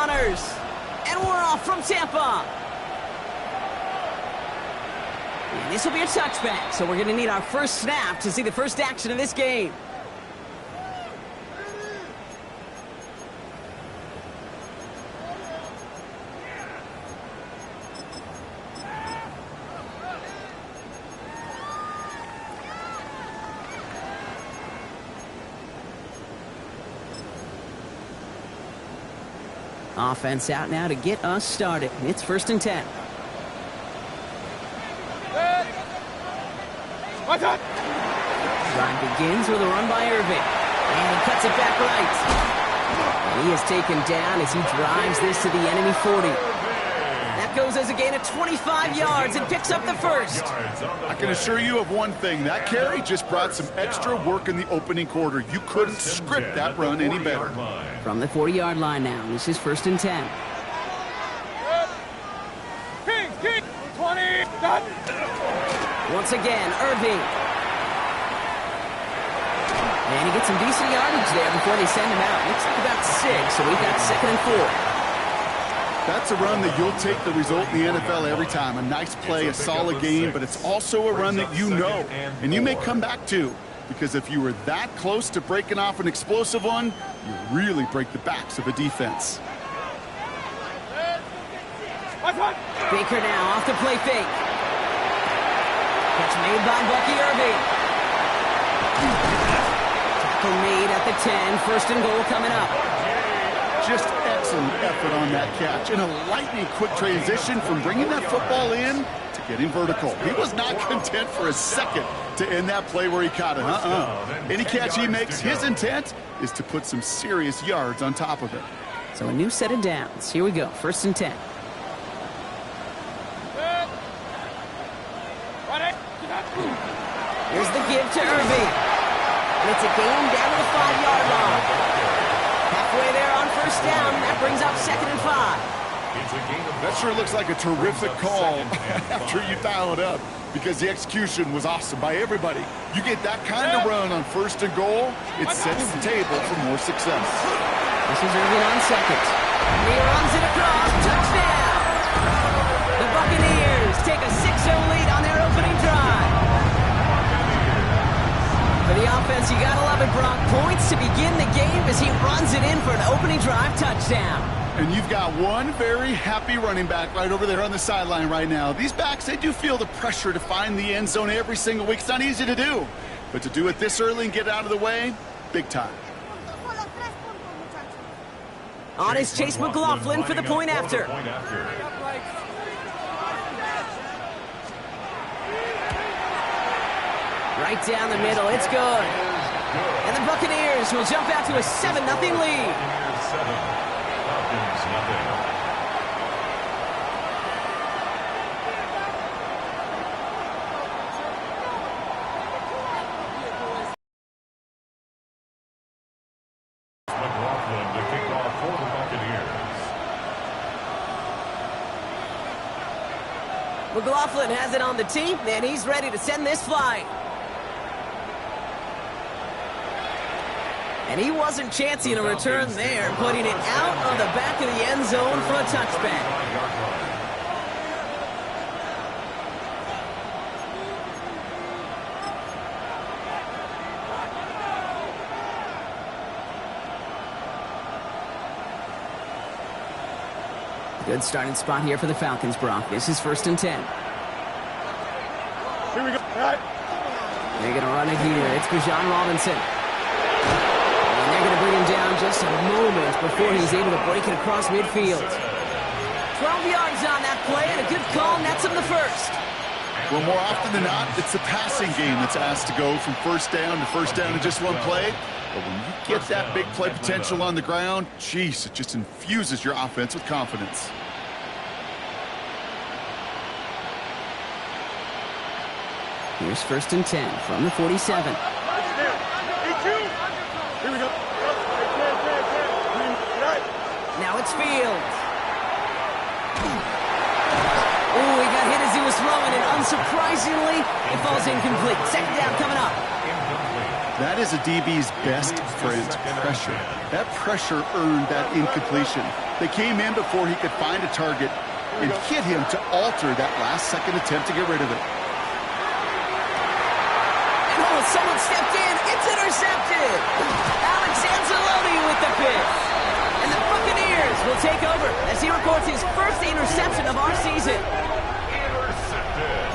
runners. And we're off from Tampa. And this will be a touchback, so we're going to need our first snap to see the first action of this game. Offense out now to get us started. It's 1st and 10. Drive begins with a run by Irving. And he cuts it back right. And he is taken down as he drives this to the enemy 40. That goes as a gain of 25 yards and picks up the first. I can assure you of one thing. That carry just brought some extra work in the opening quarter. You couldn't script that run any better. From the 40-yard line now, this is 1st and 10. King, 20, done. Once again, Irving. And he gets some decent yardage there before they send him out. Looks like about 6, so we've got 2nd and 4. That's a run that you'll take the result in the NFL every time. A nice play, a solid game, but it's also a run that you know, and you may come back to. Because if you were that close to breaking off an explosive one, you really break the backs of a defense. Baker now off the play fake. Catch made by Bucky Irving. Tackle made at the 10. 1st and goal coming up. Just excellent effort on that catch. And a lightning quick transition from bringing that football in to getting vertical. He was not content for a second to end that play where he caught it. Any catch he makes, his intent is to put some serious yards on top of it. So a new set of downs. Here we go. 1st and 10. Here's the give to Irving. And it's a gain down to the 5-yard line. Halfway there on 1st down. That brings up 2nd and 5. That sure looks like a terrific call after you dial it up, because the execution was awesome by everybody. You get that kind of run on 1st and goal, it sets the table for more success. This is Irving on 2nd. He runs it across. Touchdown! The Buccaneers take a 6-0 lead on their opening drive. For the offense, you gotta love it, Brock. Points to begin the game as he runs it in for an opening drive touchdown. And you've got one very happy running back right over there on the sideline right now. These backs, they do feel the pressure to find the end zone every single week. It's not easy to do. But to do it this early and get out of the way, big time. On is Chase McLaughlin for the point after. Right down the middle, it's good. And the Buccaneers will jump out to a 7-0 lead. McLaughlin to kick off for the Buccaneers. McLaughlin has it on the tee, and he's ready to send this flying. And he wasn't chancing a return there, putting it out on the back of the end zone for a touchback. Good starting spot here for the Falcons, Brock. This is 1st and 10. Here we go. All right. They're going to run it here. It's Bijan Robinson. And they're going to bring him down just a moment before he's able to break it across midfield. 12 yards on that play, and a good call nets him the first. Well, more often than not, it's the passing game that's asked to go from 1st down to 1st down in just one play. But when you get that big play potential on the ground, geez, it just infuses your offense with confidence. Here's 1st and 10 from the 47. Here we go. Now it's Fields. Oh, he got hit as he was throwing, and unsurprisingly, it falls incomplete. 2nd down coming up. That is a DB's best friend, pressure. That pressure earned that incompletion. They came in before he could find a target and hit him to alter that last-second attempt to get rid of it. And oh, someone stepped in. It's intercepted. Alex Anzalone with the pitch. And the Buccaneers will take over as he records his first interception of our season. Intercepted.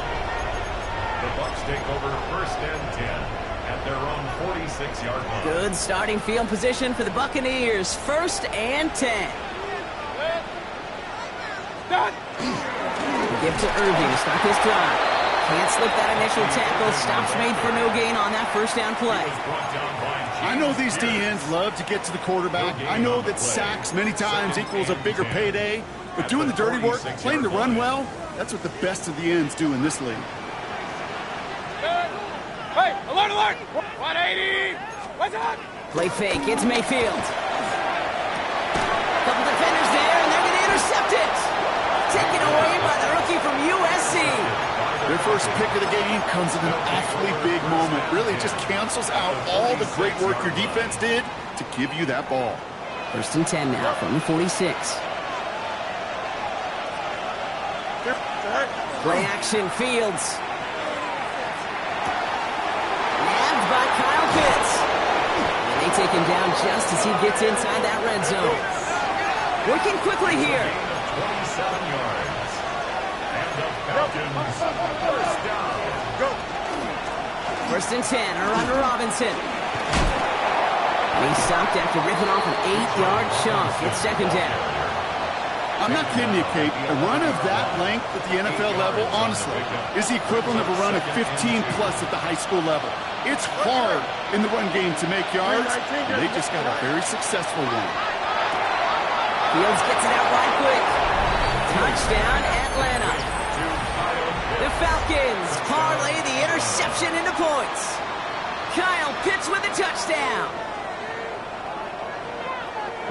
The Bucs take over first and 10 at their own 46-yard line. Good starting field position for the Buccaneers. First and 10. Done. Give to Irving to start this drive. Can't slip that initial tackle. Stops made for no gain on that first down play. I know these DNs love to get to the quarterback. I know that sacks many times equals a bigger payday. But doing the dirty work, playing the run well, that's what the best of the ends do in this league. Hey, alert, alert! 180! What's up? Play fake. It's Mayfield. Couple defenders there, and they're going to intercept it. Taken away by the rookie from USC. Their first pick of the game comes in an awfully big moment. Really just cancels out all the great work your defense did to give you that ball. First and 10 now from the 46. Play action, Fields. Nabbed by Kyle Pitts. And they take him down just as he gets inside that red zone. Working quickly here. 27 yards. And the Falcons first down. Go. First and 10, a run to Robinson. And he's stopped after ripping off an 8-yard chunk. It's second down. I'm not kidding you, Kate. A run of that length at the NFL level, honestly, is the equivalent of a run of 15-plus at the high school level. It's hard in the run game to make yards, and they just got a very successful one. Fields gets it out right quick. Touchdown, Atlanta. The Falcons parlay the interception into points. Kyle Pitts with a touchdown.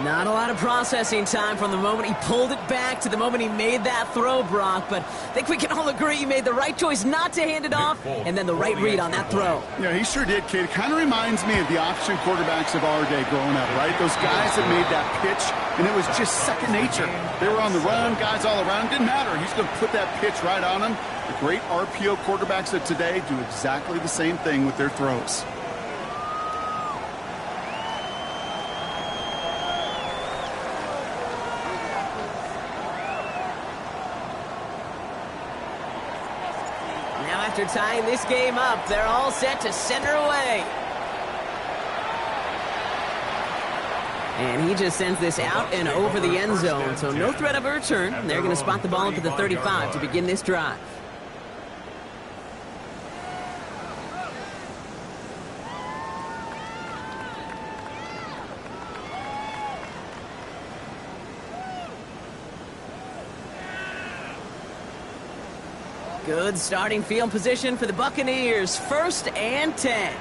Not a lot of processing time from the moment he pulled it back to the moment he made that throw, Brock. But I think we can all agree he made the right choice not to hand it off, and then the right read on that throw. Yeah, he sure did, Kate. It kind of reminds me of the option quarterbacks of our day growing up, right? Those guys that made that pitch, and it was just second nature. They were on the run, guys all around. Didn't matter. He's going to put that pitch right on him. The great RPO quarterbacks of today do exactly the same thing with their throws. After tying this game up, they're all set to center away. And he just sends this out and over the end zone, so no threat of a return. They're going to spot the ball up at the 35 to begin this drive. Good starting field position for the Buccaneers. First and 10.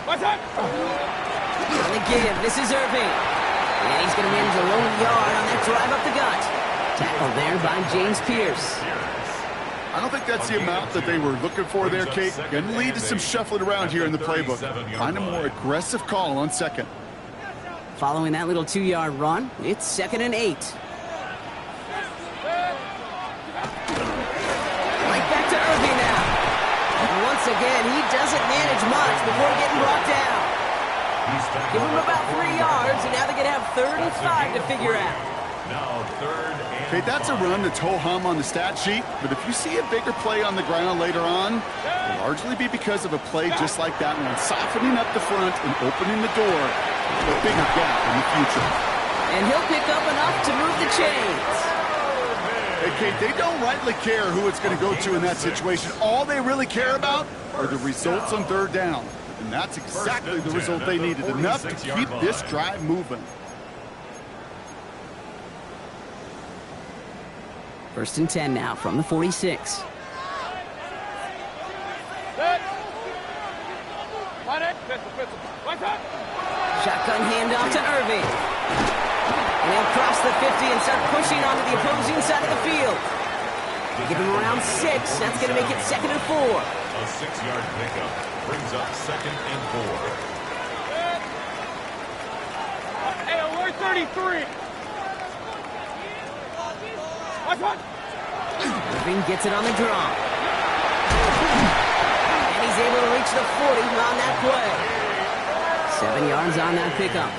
What's up? On the give, this is Irving. And he's going to manage a lone yard on that drive up the gut. Tackled there by James Pierce. I don't think that's the amount that they were looking for there, Kate. Going to lead to some shuffling around here in the playbook. Find a more aggressive call on second. Following that little 2-yard run, it's second and 8. Right back to Irving now. And once again, he doesn't manage much before getting brought down. Give him about 3 yards, and now they're going to have 35 to figure out. Now third and Okay, that's a run that's ho-hum on the stat sheet, but if you see a bigger play on the ground later on, it'll largely be because of a play just like that one, softening up the front and opening the door to a bigger gap in the future. And he'll pick up enough to move the chains. Hey, Kate, they don't rightly care who it's going to go to in that situation. All they really care about are the results on third down. And that's exactly the result they needed, enough to keep this drive moving. First and 10 now from the 46. Shotgun handoff to Irving. And he'll cross the 50 and start pushing onto the opposing side of the field. Give him around 6. That's going to make it 2nd and 4. A 6-yard pickup brings up 2nd and 4. Hey, alert 33. Irving gets it on the draw. And he's able to reach the 40 on that play. 7 yards on that pickup.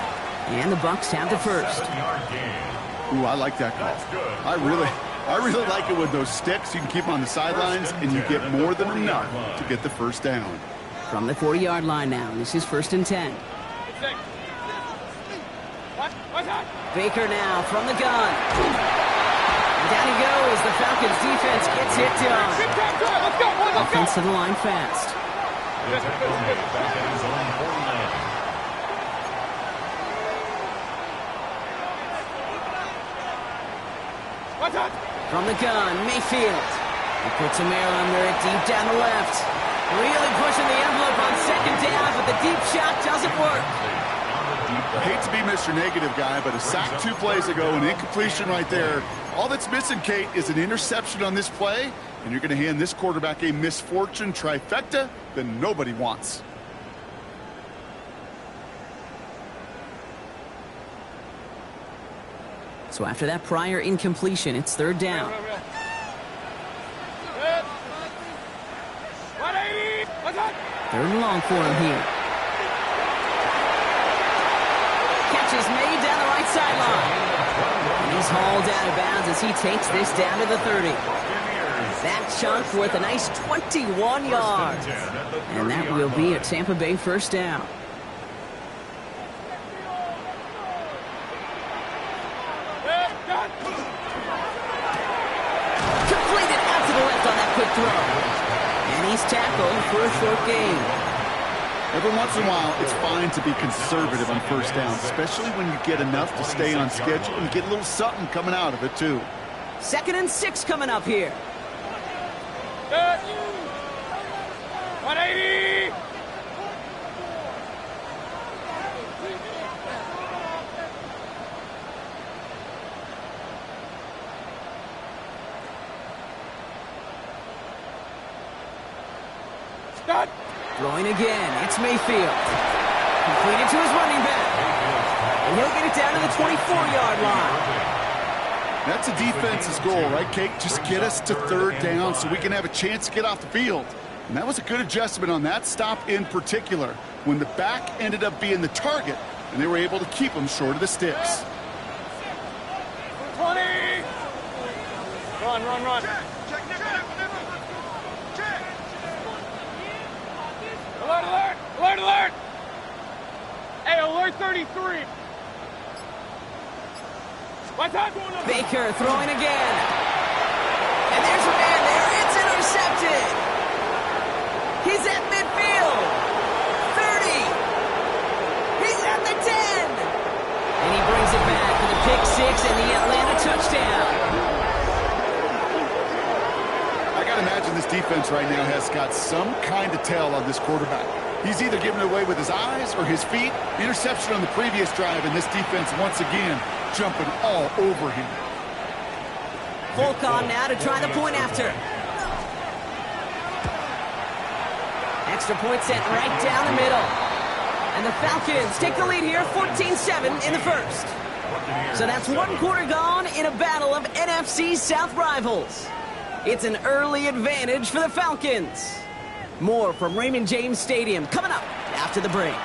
And the Bucs have the first. Ooh, I like that call. I really like it with those sticks. You can keep them on the sidelines, and you get more than enough to get the first down. From the 40-yard line now, this is 1st and 10. Baker now from the gun. And down he goes. The Falcons defense gets it done. Offense to the line fast. Back at his own 49. From the gun, Mayfield. He puts a man under it deep down the left. Really pushing the envelope on 2nd down, but the deep shot doesn't work. I hate to be Mr. Negative guy, but a sack 2 plays ago, an incompletion right there. All that's missing, Kate, is an interception on this play, and you're going to hand this quarterback a misfortune trifecta that nobody wants. So after that prior incompletion, it's 3rd down. Third and long for him here. Catch is made down the right sideline. And he's hauled out of bounds as he takes this down to the 30. That chunk worth a nice 21 yards. And that will be a Tampa Bay first down. Completed out to the left on that quick throw. And he's tackled for a short gain. Every once in a while, it's fine to be conservative on first down, especially when you get enough to stay on schedule and get a little something coming out of it, too. 2nd and 6 coming up here. 180. Stop. Throwing again, it's Mayfield. Completed to his running back. And he'll get it down to the 24-yard line. That's a defense's goal, right, Kate? Just get us to 3rd down so we can have a chance to get off the field. And that was a good adjustment on that stop in particular, when the back ended up being the target, and they were able to keep him short of the sticks. 20. Run. Alert. Hey, alert 33. Baker throwing again. And there's a man there. It's intercepted. He's at midfield. 30. He's at the 10. And he brings it back for the pick 6 and the Atlanta touchdown. I got to imagine this defense right now has got some kind of tell on this quarterback. He's either giving it away with his eyes or his feet. Interception on the previous drive, and this defense once again jumping all over him. Volk on now to try the point after. Extra point sent right down the middle. And the Falcons take the lead here, 14-7 in the first. So that's 1 quarter gone in a battle of NFC South rivals. It's an early advantage for the Falcons. More from Raymond James Stadium coming up after the break.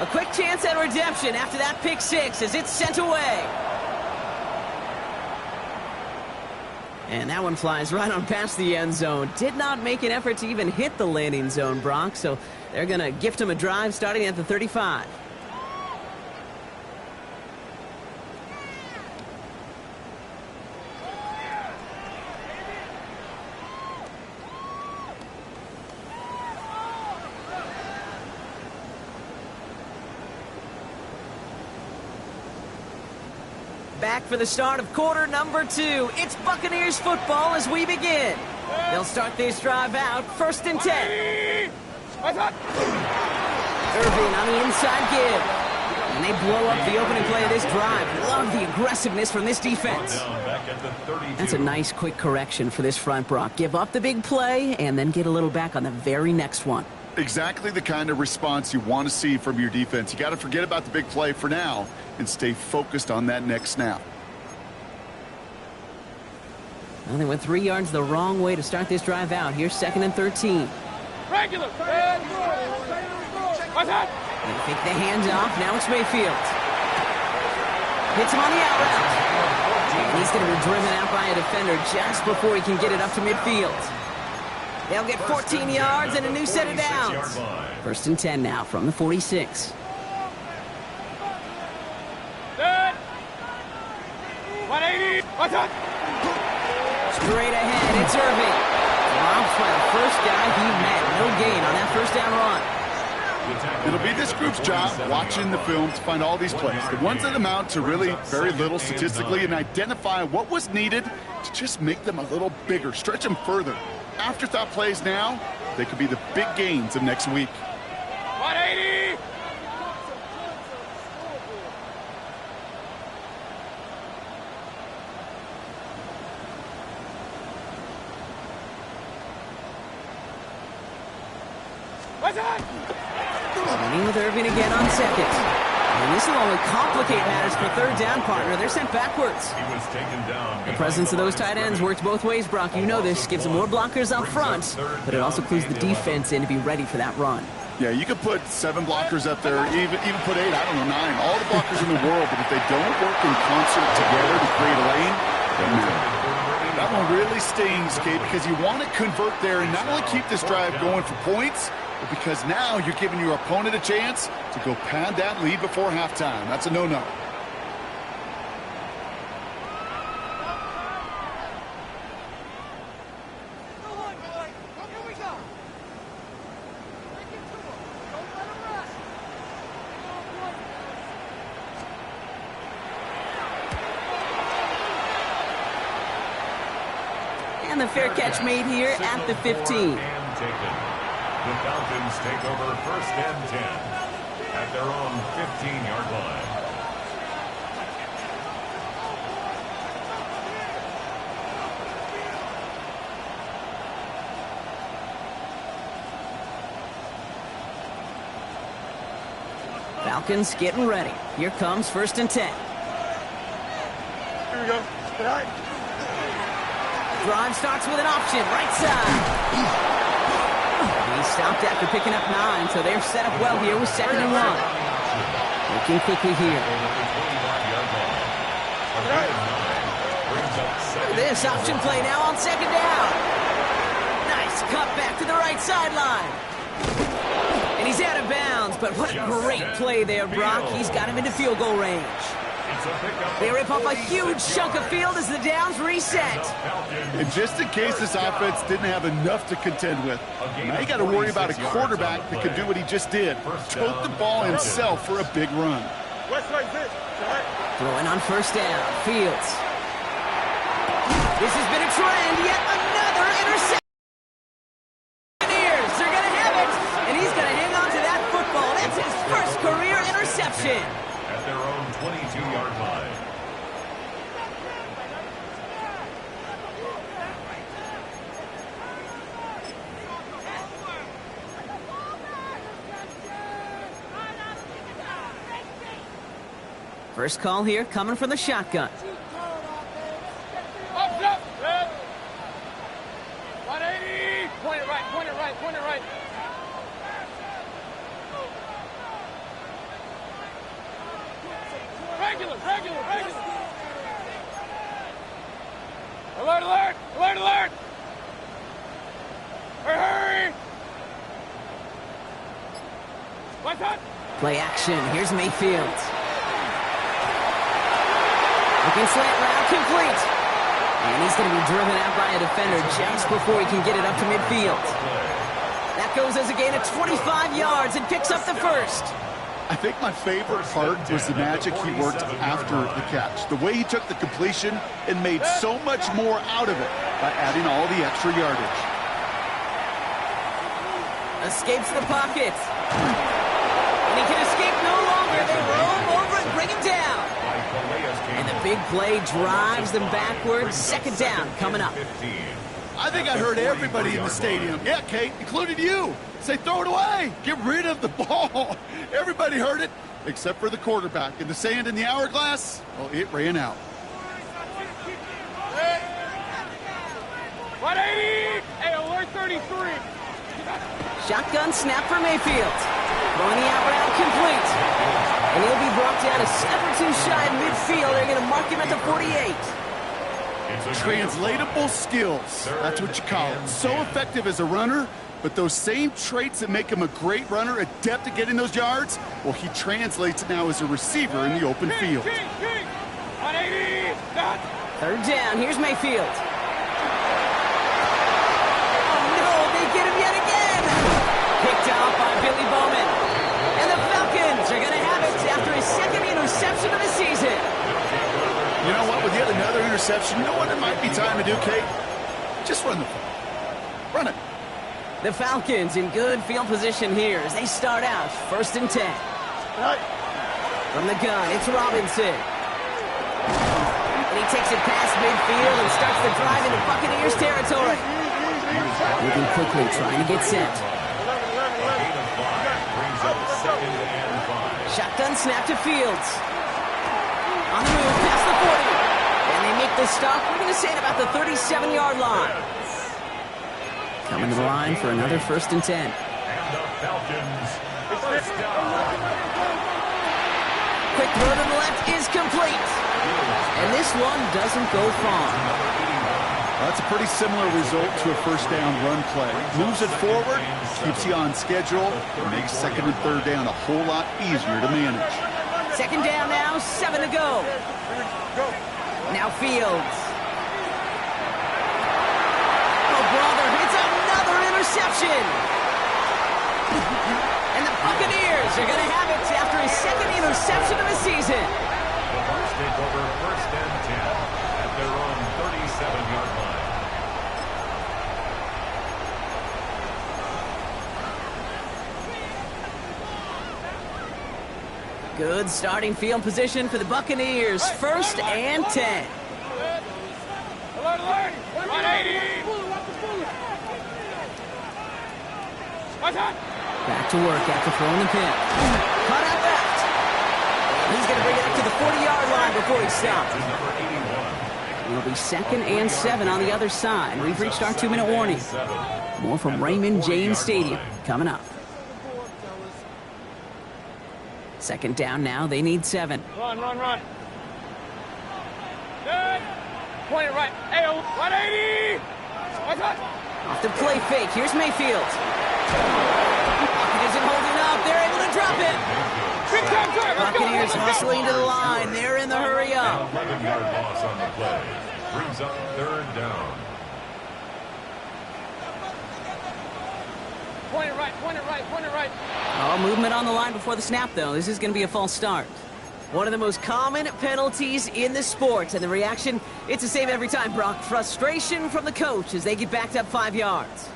A quick chance at redemption after that pick 6 as it's sent away. And that one flies right on past the end zone. Did not make an effort to even hit the landing zone, Brock, so they're going to gift him a drive starting at the 35. Back for the start of quarter number 2. It's Buccaneers football as we begin. They'll start this drive out 1st and 10. Irving on the inside give. And they blow up the opening play of this drive. Love the aggressiveness from this defense. That's a nice quick correction for this front, Brock. Give up the big play and then get a little back on the very next one. Exactly the kind of response you want to see from your defense. You got to forget about the big play for now and stay focused on that next snap. Well, they went 3 yards the wrong way to start this drive out. Here's 2nd and 13. Regular. What's that? They take the hands off. Now it's Mayfield. Hits him on the out route. And he's going to be driven out by a defender just before he can get it up to midfield. They'll get 14 yards and a new set of downs. 1st and 10 now from the 46. Good. 180. What's that? Straight ahead, it's Irving. Drops by the first guy he met. No gain on that 1st down run. It'll be this group's job watching the film to find all these plays. The ones that amount to really very little statistically and identify what was needed to just make them a little bigger, stretch them further. Afterthought plays now, they could be the big gains of next week. 180. What's that? Running with Irving again on 2nd. And this will only complicate matters for 3rd down, partner. They're sent backwards. He was taken down. The presence of those tight ends works both ways, Brock. You know this. Gives them more blockers up front, but it also clues the defense in to be ready for that run. Yeah, you could put 7 blockers up there, even put 8, I don't know, 9, all the blockers in the world, but if they don't work in concert together to create a lane, that one really stings, Kate, because you want to convert there and not only keep this drive going for points, but because now you're giving your opponent a chance to go pad that lead before halftime. That's a no-no. And the fair catch made here at the 15. The Falcons take over 1st and 10 at their own 15-yard line. Falcons getting ready. Here comes 1st and 10. Here we go. All right. Drive starts with an option, right side. He stopped after picking up 9, so they're set up well here with 2nd and 1. Looking quickly here. This option play now on 2nd down. Nice cut back to the right sideline. And he's out of bounds, but what a great play there, Brock. He's got him into field goal range. They rip off a huge chunk of field as the downs reset. And just in case this offense didn't have enough to contend with, now you got to worry about a quarterback that could do what he just did. Tote the ball himself for a big run. Throwing on 1st down, Fields. This has been a trend, yet another interception. They're going to have it, and he's going to hang on to that football. That's his 1st career interception. At their own 22-yard line. First call here coming from the shotgun. Up. 180. Point it right. Regular. Alert. Hurry. What's that? Play action. Here's Mayfield. Looking slant route complete. And he's going to be driven out by a defender just before he can get it up to midfield. That goes as a gain of 25 yards and picks up the 1st. I think my favorite part was the magic he worked after the catch. The way he took the completion and made so much more out of it by adding all the extra yardage. Escapes the pocket. And he can escape no longer. They roll bring him down. And the big play drives them backwards. Second down coming up. I think I heard everybody in the stadium. Yeah, Kate, including you. Say, throw it away. Get rid of the ball. Everybody heard it, except for the quarterback. And the sand in the hourglass, well, it ran out. 180! Hey, alert 33! Shotgun snap for Mayfield. Throwing the out route complete. And he'll be brought down a step or two shy of midfield. They're going to mark him at the 48. Translatable skills. That's what you call it. So effective as a runner, but those same traits that make him a great runner, adept at getting those yards, well, he translates it now as a receiver in the open field. 180! Done! Third down. Here's Mayfield. Oh, no. They get him yet again. Picked off by Billy Bowman. And the Falcons are going to have it after his second interception of the season. You know what? With yet another interception, you know what it might be time to do, Kate? Just run the ball. Run it. The Falcons in good field position here as they start out 1st and 10. Right. From the gun, it's Robinson. And he takes it past midfield and starts the drive into Buccaneers territory. Moving quickly, trying to get set. Shotgun snap to Fields. On the move, past the 40. And they make the stop. We're going to say at about the 37-yard line. Coming to the line for another 1st and 10. And the Falcons, first down. Quick throw to the left is complete. And this one doesn't go far. That's a pretty similar result to a first down run play. Moves it forward, keeps you on schedule, and makes 2nd and 3rd down a whole lot easier to manage. 2nd down now, 7 to go. Now Fields. Oh, brother, it's another interception. And the Buccaneers are going to have it after his 2nd interception of the season. The Bucs take over 1st and 10 at their own 37-yard line. Good starting field position for the Buccaneers. 1st and 10. Alert, alert! 180! What's that? Back to work after throwing the pin. Cut out left. He's going to bring it up to the 40-yard line before he stops. It'll be 2nd and 7 on the other side. We've reached our 2-minute warning. More from Raymond James Stadium coming up. 2nd down now. They need 7. Run, run, run. Good. Point it right. Hey, 180! What's that? Off the play fake. Here's Mayfield. Pocket isn't holding up. They're able to drop it. Big time drive. Buccaneers hustling to the line. They're in the hurry up. 11-yard loss on the play. Brings up 3rd down. Point it right, point it right, point it right. Oh, movement on the line before the snap, though. This is going to be a false start. One of the most common penalties in the sport. And the reaction, it's the same every time, Brock. Frustration from the coach as they get backed up 5 yards.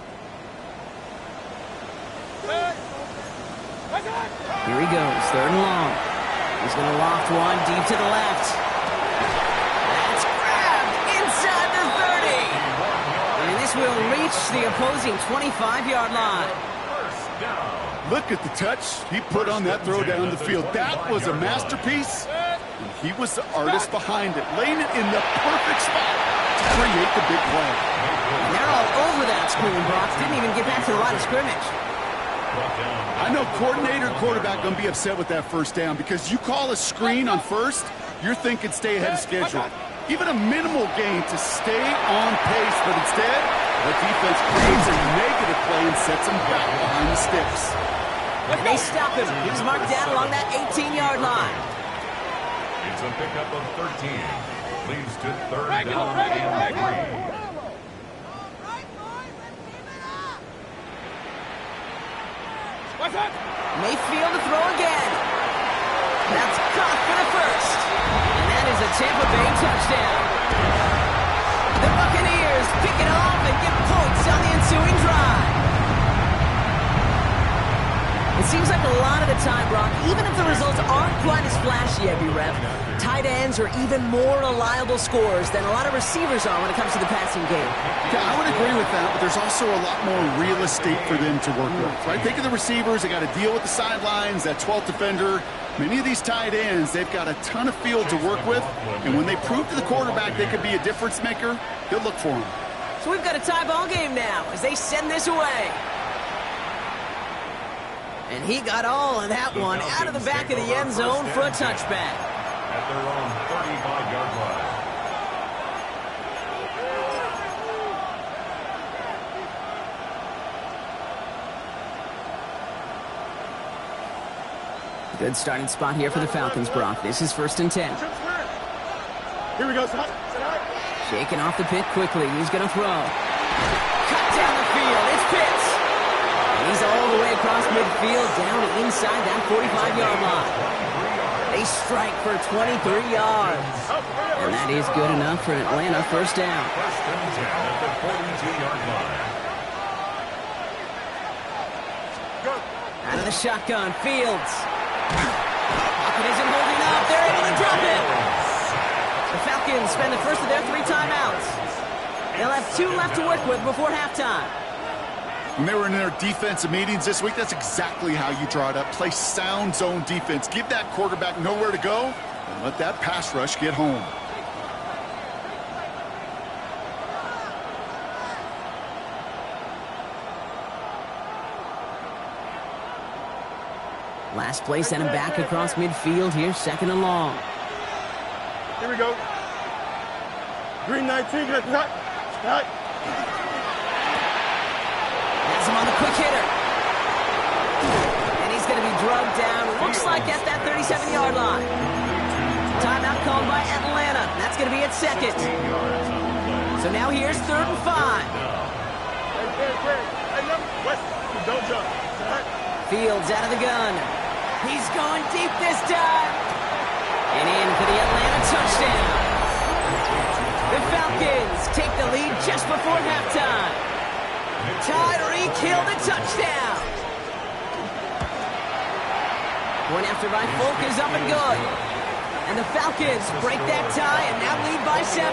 Here he goes, 3rd and long. He's going to loft one deep to the left. That's grabbed inside the 30. And this will reach the opposing 25-yard line. Look at the touch he put on that throw down the field. That was a masterpiece. He was the artist behind it, laying it in the perfect spot to create the big play. And they're all over that screen, Brock. Didn't even get back to the line of scrimmage. I know coordinator and quarterback going to be upset with that 1st down because you call a screen on 1st, you're thinking stay ahead of schedule. Even a minimal gain to stay on pace, but instead, the defense creates a negative play and sets him back behind the sticks. And they stop him. He's marked down along that 18-yard line. It's a pickup of 13. Leads to 3rd down and 3. What's that? Mayfield to throw again. That's caught for the 1st. And that is a Tampa Bay touchdown. The Buccaneers pick it off and get points on the ensuing drive. It seems like like a lot of the time, Brock, even if the results aren't quite as flashy every rep, tight ends are even more reliable scorers than a lot of receivers are when it comes to the passing game. Yeah, I would agree with that, but there's also a lot more real estate for them to work with, right? Think of the receivers. They got to deal with the sidelines, that 12th defender. Many of these tight ends, they've got a ton of field to work with, and when they prove to the quarterback they could be a difference maker, he'll look for them. So we've got a tie ball game now as they send this away. And he got all of that one out of the back of the end zone for a touchback. At their own 35-yard line. Good starting spot here for the Falcons, Brock. This is 1st and 10. Here we go, son. Shaking off the pit quickly. He's going to throw. Cut down the field. It's Pitts. And he's all the way across midfield, down inside that 45-yard line. They strike for 23 yards. And that is good enough for an Atlanta first down. 1st and 10 at the 42-yard line. Out of the shotgun, Fields. Pocket isn't holding up. They're able to drop it. The Falcons spend the first of their 3 timeouts. They'll have 2 left to work with before halftime. When they were in their defensive meetings this week, that's exactly how you draw it up. Play sound zone defense. Give that quarterback nowhere to go, and let that pass rush get home. Last play sent him back across midfield here, 2nd and long. Here we go. Green 19, get that. Has him on the quick hitter. And he's going to be drugged down, looks like at that 37-yard line. Timeout called by Atlanta. That's going to be at 2nd. So now here's 3rd and 5. Don't jump. Fields out of the gun. He's going deep this time. And in for the Atlanta touchdown. The Falcons take the lead just before halftime. Tyreek Hill the touchdown. Point after by Folk is up and good. And the Falcons break that tie and now lead by 7.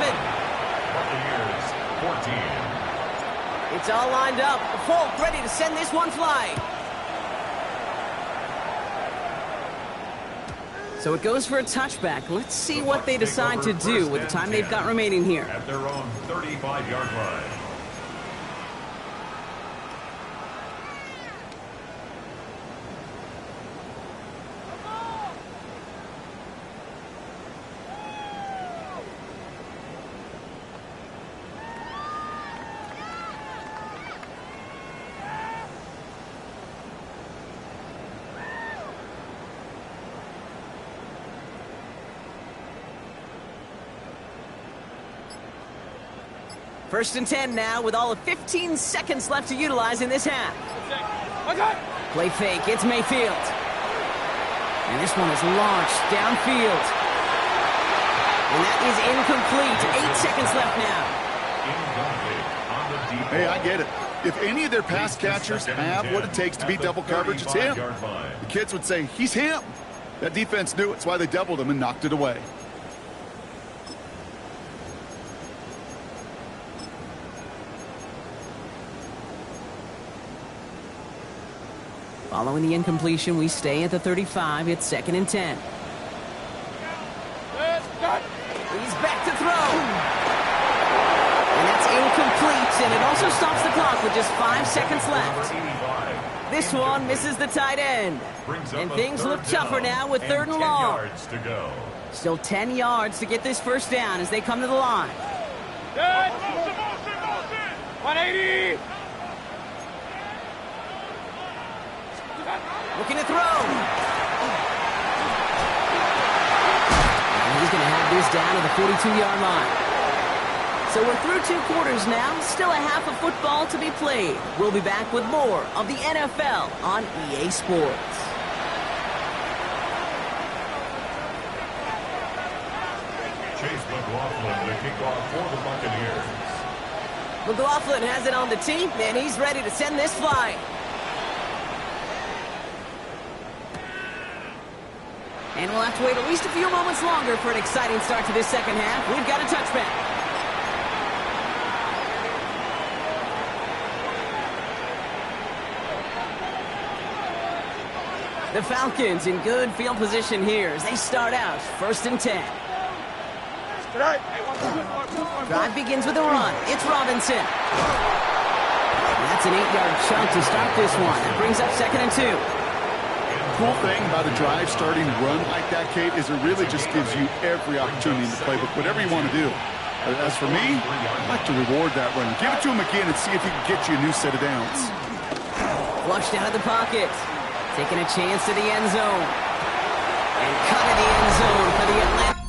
Buccaneers, 14. It's all lined up. Folk ready to send this one flying. So it goes for a touchback. Let's see what they decide to do with the time they've got remaining here. At their own 35-yard line. First and 10 now with all of 15 seconds left to utilize in this half. Play fake, it's Mayfield. And this one is launched downfield. And that is incomplete. 8 seconds left now. Hey, I get it. If any of their pass catchers have what it takes to beat double coverage, it's him. The kids would say, he's him. That defense knew it. That's why they doubled him and knocked it away. Following the incompletion, we stay at the 35. It's 2nd and 10. He's back to throw. And that's incomplete, and it also stops the clock with just 5 seconds left. This one misses the tight end. And things look tougher now with 3rd and long. Still 10 yards to get this first down as they come to the line. 180. Looking to throw. And he's going to have this down to the 42-yard line. So we're through 2 quarters now. Still a half of football to be played. We'll be back with more of the NFL on EA Sports. Chase McLaughlin to kick off for the Buccaneers. McLaughlin has it on the tee, and he's ready to send this flying. And we'll have to wait at least a few moments longer for an exciting start to this second half. We've got a touchback. The Falcons in good field position here as they start out 1st and 10. Drive begins with a run. It's Robinson. That's an 8-yard chunk to start this one. That brings up 2nd and 2. Cool thing about a drive starting run like that, Kate, is it really just gives you every opportunity in the playbook, whatever you want to do. As for me, I'd like to reward that run. Give it to him again and see if he can get you a new set of downs. Flushed out of the pocket. Taking a chance to the end zone. And cut in the end zone for the Atlanta.